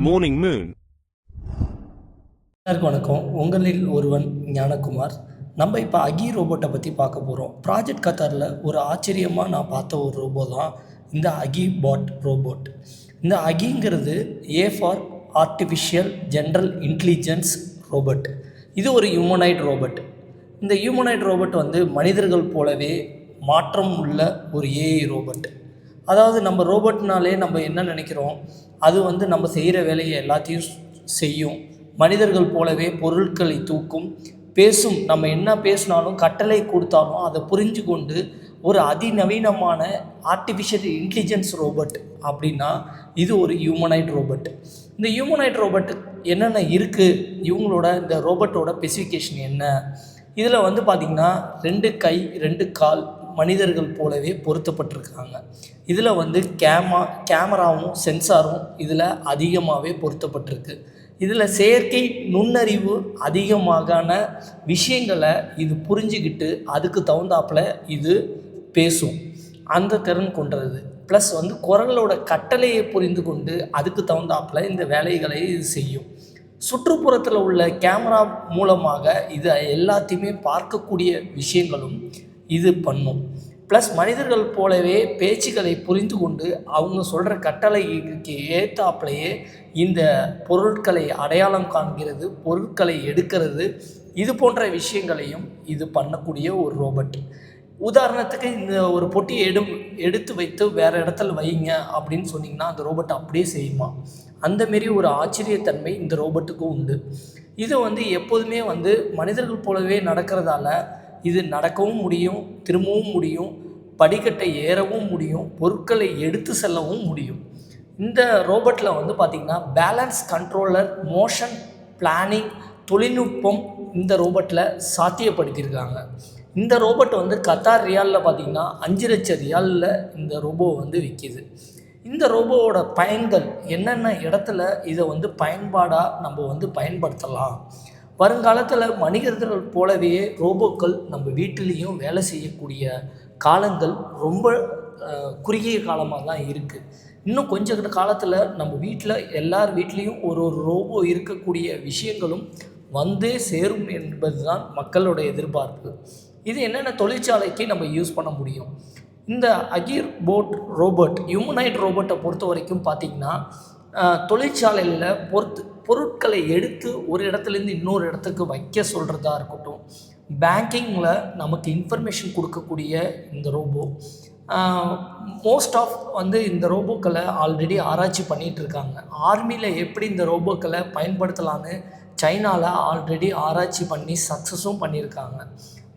Morning Moon. எல்லாருக்கும் வணக்கம். உங்களில் ஒருவன் ஞானகுமார். நம்ம இப்போ அகி ரோபோட்டை பற்றி பார்க்க போகிறோம். ப்ராஜெக்ட் கத்தாரில் ஒரு ஆச்சரியமாக நான் பார்த்த ஒரு ரோபோ தான் இந்த அகி பாட் ரோபோட். இந்த அகிங்கிறது for artificial general intelligence robot. இது ஒரு ஹியூமனாய்டு ரோபோட். இந்த ஹியூமனாய்டு ரோபோட் வந்து மனிதர்கள் போலவே மாற்றம் உள்ள ஒரு ஏஐ ரோபோட். அதாவது நம்ம ரோபோட்னாலே நம்ம என்ன நினைக்கிறோம், அது வந்து நம்ம செய்கிற வேலையை எல்லாத்தையும் செய்யும், மனிதர்கள் போலவே பொருட்களை தூக்கும், பேசும். நம்ம என்ன பேசினாலும் கட்டளை கொடுத்தாலும் அதை புரிஞ்சு கொண்டு ஒரு அதிநவீனமான ஆர்டிஃபிஷியல் இன்டெலிஜென்ஸ் ரோபோட் அப்படின்னா இது ஒரு ஹியூமனாய்டு ரோபோட். இந்த ஹியூமனாய்டு ரோபோட் என்னென்ன இருக்குது, இவங்களோட இந்த ரோபோட்டோட ஸ்பெசிஃபிகேஷன் என்ன, இதில் வந்து பார்த்திங்கன்னா 2 கை 2 கால் மனிதர்கள் போலவே பொருத்தப்பட்டிருக்காங்க. இதில் வந்து கேமராவும் சென்சாரும் இதில் அதிகமாகவே பொருத்தப்பட்டிருக்கு. இதில் செயற்கை நுண்ணறிவு அதிகமான விஷயங்களை இது புரிஞ்சுக்கிட்டு அதுக்கு தகுந்தாப்பில் இது பேசும், அந்த திறன் கொண்டது. ப்ளஸ் வந்து குரலோட கட்டளையை புரிந்து கொண்டு அதுக்கு தகுந்தாப்பில் இந்த வேலைகளை இது செய்யும். சுற்றுப்புறத்தில் உள்ள கேமரா மூலமாக இது எல்லாத்தையுமே பார்க்கக்கூடிய விஷயங்களும் இது பண்ணும். ப்ளஸ் மனிதர்கள் போலவே பேச்சுக்களை புரிந்து கொண்டு அவங்க சொல்கிற கட்டளைக்கு ஏற்றாப்புலையே இந்த பொருட்களை அடையாளம் காண்கிறது, பொருட்களை எடுக்கிறது, இது போன்ற விஷயங்களையும் இது பண்ணக்கூடிய ஒரு ரோபோட். உதாரணத்துக்கு இந்த ஒரு பொட்டியை எடுத்து வைத்து வேறு இடத்துல வைங்க அப்படின்னு சொன்னிங்கன்னா அந்த ரோபோட் அப்படியே செய்யுமா. அந்தமாரி ஒரு ஆச்சரியத்தன்மை இந்த ரோபோட்டுக்கு உண்டு. இது வந்து எப்போதுமே வந்து மனிதர்கள் போலவே நடக்கிறதால இது நடக்கவும் முடியும், திரும்பவும் முடியும், படிக்கட்டை ஏறவும் முடியும், பொருட்களை எடுத்து செல்லவும் முடியும். இந்த ரோபோட்டில் வந்து பார்த்திங்கன்னா பேலன்ஸ் கண்ட்ரோலர், மோஷன் பிளானிங் தொழில்நுட்பம் இந்த ரோபோட்டில் சாத்தியப்படுத்தியிருக்காங்க. இந்த ரோபோட் வந்து கத்தார் ரியாலில் பார்த்திங்கன்னா 5 லட்சம் ரியாலில் இந்த ரோபோ வந்து விற்கிது. இந்த ரோபோவோட பயன்கள் என்னென்ன இடத்துல இதை வந்து பயன்பாடாக நம்ம வந்து பயன்படுத்தலாம். வருங்காலத்தில் மனிதர்கள் போலவே ரோபோக்கள் நம்ம வீட்டிலையும் வேலை செய்யக்கூடிய காலங்கள் ரொம்ப குறுகிய காலமாக தான் இருக்குது. இன்னும் கொஞ்சம் காலத்தில் நம்ம வீட்டில் எல்லார் வீட்லேயும் ஒரு ரோபோ இருக்கக்கூடிய விஷயங்களும் வந்தே சேரும் என்பது தான் மக்களோட எதிர்பார்ப்பு. இது என்னென்ன தொழிற்சாலைக்கு நம்ம யூஸ் பண்ண முடியும். இந்த அகி ரோபோட் ஹியூமனாய்டு ரோபோட்டை பொறுத்த வரைக்கும் பார்த்திங்கன்னா தொழிற்சாலையில் பொருட்களை எடுத்து ஒரு இடத்துலேருந்து இன்னொரு இடத்துக்கு வைக்க சொல்கிறதா இருக்கட்டும், பேங்கிங்கில் நமக்கு இன்ஃபர்மேஷன் கொடுக்கக்கூடிய இந்த ரோபோ, மோஸ்ட் ஆஃப் வந்து இந்த ரோபோக்களை ஆல்ரெடி ஆராய்ச்சி பண்ணிகிட்ருக்காங்க. ஆர்மியில் எப்படி இந்த ரோபோக்களை பயன்படுத்தலான்னு சைனாவில் ஆல்ரெடி ஆராய்ச்சி பண்ணி சக்ஸஸும் பண்ணியிருக்காங்க.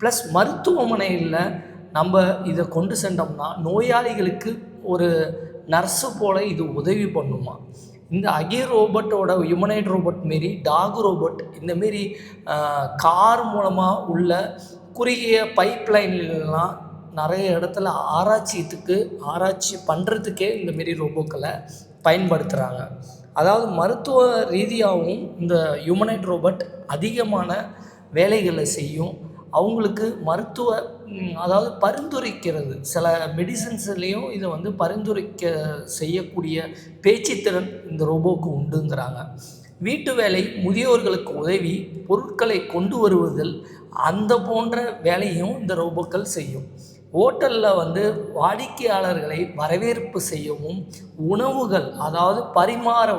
ப்ளஸ் மருத்துவமனையில் நம்ம இதை கொண்டு சென்றோம்னா நோயாளிகளுக்கு ஒரு நர்ஸு போல் இது உதவி பண்ணுமா. இந்த அகி ரோபோட்டோட ஹியூமனாய்டு ரோபோட் மாரி டாக் ரோபோட் இந்தமாரி கார் மூலமாக உள்ள குறுகிய பைப்லைன்லாம் நிறைய இடத்துல ஆராய்ச்சி பண்ணுறதுக்கே இந்தமாரி ரோபோக்களை பயன்படுத்துகிறாங்க. அதாவது மருத்துவ ரீதியாகவும் இந்த ஹியூமனாய்டு ரோபோட் அதிகமான வேலைகளை செய்யும். அவங்களுக்கு அதாவது பரிந்துரைக்கிறது, சில மெடிசன்ஸ்லேயும் இதை வந்து பரிந்துரைக்க செய்யக்கூடிய பேச்சுத்திறன் இந்த ரோபோவுக்கு உண்டுங்கிறாங்க. வீட்டு வேலை, முதியோர்களுக்கு உதவி, பொருட்களை கொண்டு வருவதில் அந்த போன்ற வேலையும் இந்த ரோபோக்கள் செய்யும். ஹோட்டலில் வந்து வாடிக்கையாளர்களை வரவேற்பு செய்யவும், உணவுகள் அதாவது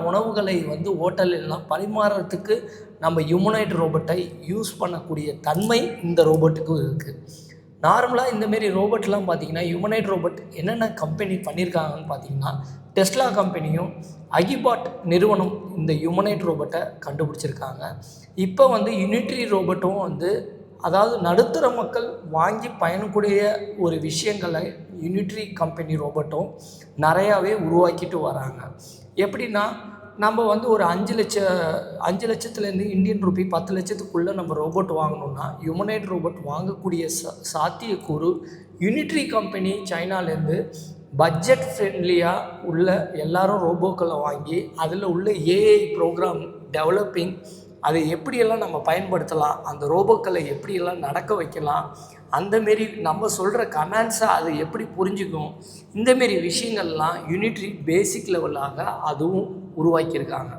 உணவுகளை வந்து ஹோட்டலெல்லாம் பரிமாறத்துக்கு நம்ம ஹியூமனாய்டு ரோபோட்டை யூஸ் பண்ணக்கூடிய தன்மை இந்த ரோபோட்டுக்கு இருக்குது. நார்மலாக இந்தமாரி ரோபோட்லாம் பார்த்திங்கன்னா ஹியூமனாய்டு ரோபோட் என்னென்ன கம்பெனி பண்ணியிருக்காங்கன்னு பார்த்திங்கன்னா டெஸ்லா கம்பெனியும் அகிபாட் நிறுவனம் இந்த ஹியூமனாய்டு ரோபோட்டை கண்டுபிடிச்சிருக்காங்க. இப்போ வந்து யூனிட்ரி ரோபோட்டும் வந்து அதாவது நடுத்தர மக்கள் வாங்கி பயணக்கூடிய ஒரு விஷயங்களை யூனிட்ரி கம்பெனி ரோபோட்டும் நிறையாவே உருவாக்கிட்டு வராங்க. எப்படின்னா நம்ம வந்து ஒரு 5 லட்சத்துலேருந்து இந்தியன் ரூபி 10 லட்சத்துக்குள்ளே நம்ம ரோபோட் வாங்கணுன்னா ஹியூமனாய்டு ரோபோட் வாங்கக்கூடிய சாத்தியக்கூறு யூனிட்ரி கம்பெனி சைனாலேருந்து பட்ஜெட் ஃப்ரெண்ட்லியாக உள்ள எல்லாரும் ரோபோக்களை வாங்கி அதில் உள்ள ஏஐ ப்ரோக்ராம் டெவலப்பிங், அதை எப்படியெல்லாம் நம்ம பயன்படுத்தலாம், அந்த ரோபோக்களை எப்படியெல்லாம் நடக்க வைக்கலாம், அந்தமாரி நம்ம சொல்கிற கமெண்ட்ஸை அது எப்படி புரிஞ்சுக்கும், இந்தமாரி விஷயங்கள்லாம் யூனிட்ரி பேசிக் லெவலாக அதுவும் உருவாக்கியிருக்காங்க.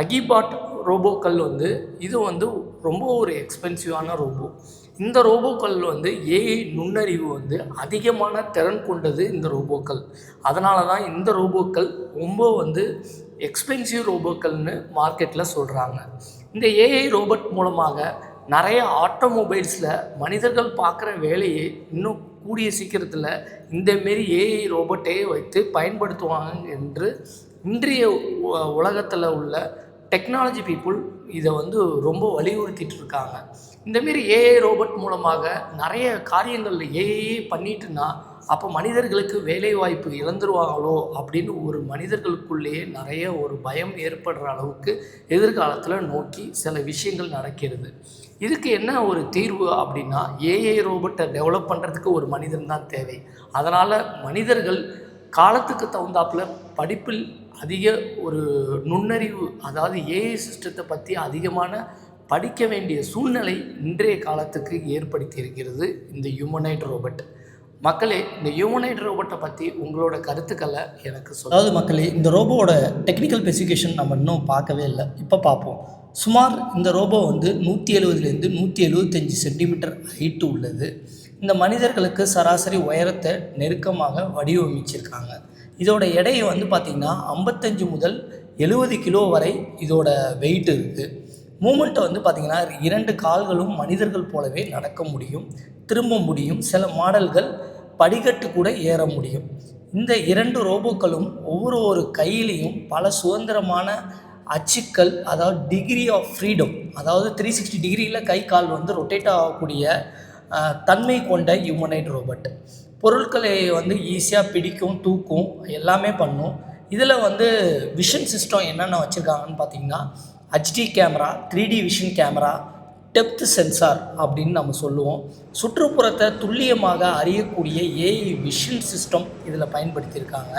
அகிபாட் ரோபோக்கள் வந்து இது வந்து ரொம்ப ஒரு எக்ஸ்பென்சிவான ரோபோ. இந்த ரோபோக்கள் வந்து ஏஐ நுண்ணறிவு வந்து அதிகமான திறன் கொண்டது இந்த ரோபோக்கள். அதனால தான் இந்த ரோபோக்கள் ரொம்ப வந்து எக்ஸ்பென்சிவ் ரோபோக்கள்னு மார்க்கெட்டில் சொல்கிறாங்க. இந்த ஏஐ ரோபோட் மூலமாக நிறைய ஆட்டோமொபைல்ஸில் மனிதர்கள் பார்க்குற வேலையை இன்னும் கூடிய சீக்கிரத்தில் இந்தமாரி ஏஐ ரோபோட்டை வைத்து பயன்படுத்துவாங்க என்று இன்றைய உலகத்தில் உள்ள டெக்னாலஜி பீப்புள் இதை வந்து ரொம்ப வலியுறுத்திட்டு இருக்காங்க. இந்தமாரி ஏஐ ரோபோட் மூலமாக நிறைய காரியங்களில் ஏஐ பண்ணிட்டுனா அப்போ மனிதர்களுக்கு வேலைவாய்ப்பு இழந்துருவாங்களோ அப்படின்னு ஒரு மனிதர்களுக்குள்ளேயே நிறைய ஒரு பயம் ஏற்படுற அளவுக்கு எதிர்காலத்தில் நோக்கி சில விஷயங்கள் நடக்கிறது. இதுக்கு என்ன ஒரு தீர்வு அப்படின்னா, ஏஐ ரோபோட்டை டெவலப் பண்ணுறதுக்கு ஒரு மனிதன் தான் தேவை. அதனால் மனிதர்கள் காலத்துக்கு தகுந்தாப்பில் படிப்பில் அதிக ஒரு நுண்ணறிவு, அதாவது ஏஐ சிஸ்டத்தை பற்றி அதிகமான படிக்க வேண்டிய சூழ்நிலை இன்றைய காலத்துக்கு ஏற்படுத்தி இருக்கிறது இந்த ஹியூமனாய்டு ரோபோட். மக்களே, இந்த ஹியூமனாய்டு ரோபோட்டை பற்றி உங்களோட கருத்துக்களை எனக்கு அதாவது மக்களே, இந்த ரோபோவோட டெக்னிக்கல் ஸ்பெசிஃபிகேஷன் நம்ம இன்னும் பார்க்கவே இல்லை. இப்போ பார்ப்போம். சுமார் இந்த ரோபோ வந்து 170லேருந்து 175 சென்டிமீட்டர் ஹைட்டு உள்ளது. இந்த மனிதர்களுக்கு சராசரி உயரத்தை நெருக்கமாக வடிவமைச்சிருக்காங்க. இதோட எடையை வந்து பார்த்திங்கன்னா 55 முதல் 70 கிலோ வரை இதோட வெயிட் இருக்குது. மூமெண்ட்டை வந்து பார்த்திங்கன்னா 2 கால்களும் மனிதர்கள் போலவே நடக்க முடியும், திரும்ப முடியும். சில மாடல்கள் படிக்கட்டு கூட ஏற முடியும். இந்த 2 ரோபோக்களும் ஒவ்வொரு கையிலையும் பல சுதந்திரமான அச்சுக்கள், அதாவது டிகிரி ஆஃப் ஃப்ரீடம், அதாவது 360 டிகிரியில் கை கால் வந்து ரொட்டேட் ஆகக்கூடிய தன்மை கொண்ட ஹியூமனாய்டு ரோபோட். பொருட்களை வந்து ஈஸியாக பிடிக்கும், தூக்கும், எல்லாமே பண்ணும். இதில் வந்து விஷன் சிஸ்டம் என்னென்ன வச்சுருக்காங்கன்னு பார்த்திங்கன்னா, HD camera, 3D vision camera, depth sensor அப்படின்னு நம்ம சொல்லுவோம். சுற்றுப்புறத்தை துல்லியமாக அறியக்கூடிய ஏஐ விஷன் சிஸ்டம் இதில் பயன்படுத்தியிருக்காங்க.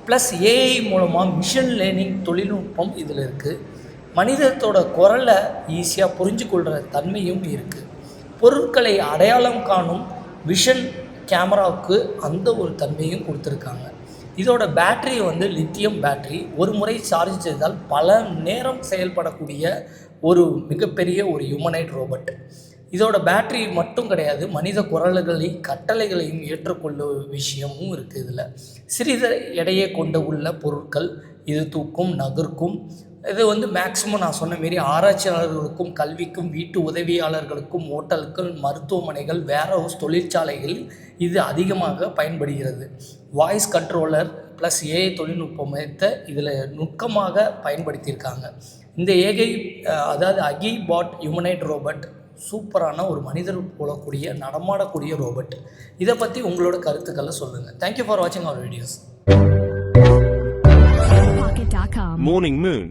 ப்ளஸ் ஏஐ மூலமாக மிஷின் லேர்னிங் தொழில்நுட்பம் இதில் இருக்குது. மனிதத்தோட குரலை ஈஸியாக புரிஞ்சு கொள்கிற தன்மையும் இருக்குது. பொருட்களை அடையாளம் காணும் விஷன் கேமராவுக்கு அந்த ஒரு தன்மையும் கொடுத்துருக்காங்க. இதோட பேட்ரி வந்து லித்தியம் பேட்ரி. ஒரு முறை சார்ஜ் செய்தால் பல நேரம் செயல்படக்கூடிய ஒரு மிகப்பெரிய ஒரு ஹியூமனாய்டு ரோபோட். இதோட பேட்ரி மட்டும் கிடையாது, மனித குரல்களையும் கட்டளைகளையும் ஏற்றுக்கொள்ளும் விஷயமும் இருக்குது. இதில் சிறித எடையை கொண்டு உள்ள பொருட்கள் இது தூக்கும், நகர்க்கும். இது வந்து மேக்ஸிமம் நான் சொன்ன மாரி ஆராய்ச்சியாளர்களுக்கும், கல்விக்கும், வீட்டு உதவியாளர்களுக்கும், ஓட்டல்கள், மருத்துவமனைகள், வேர்ஹவுஸ், தொழிற்சாலைகள் இது அதிகமாக பயன்படுகிறது. வாய்ஸ் கண்ட்ரோலர் ப்ளஸ் ஏஐ தொழில்நுட்பத்தை இதில் நுட்பமாக பயன்படுத்தியிருக்காங்க. இந்த அதாவது அகிபாட் ஹியூமனாய்டு ரோபோட் சூப்பரான ஒரு மனிதர் போலக்கூடிய நடமாடக்கூடிய ரோபோட். இதை பற்றி உங்களோட கருத்துக்களை சொல்லுங்கள். தேங்க்யூ ஃபார் வாட்சிங் அவர் வீடியோஸ். Morning Moon.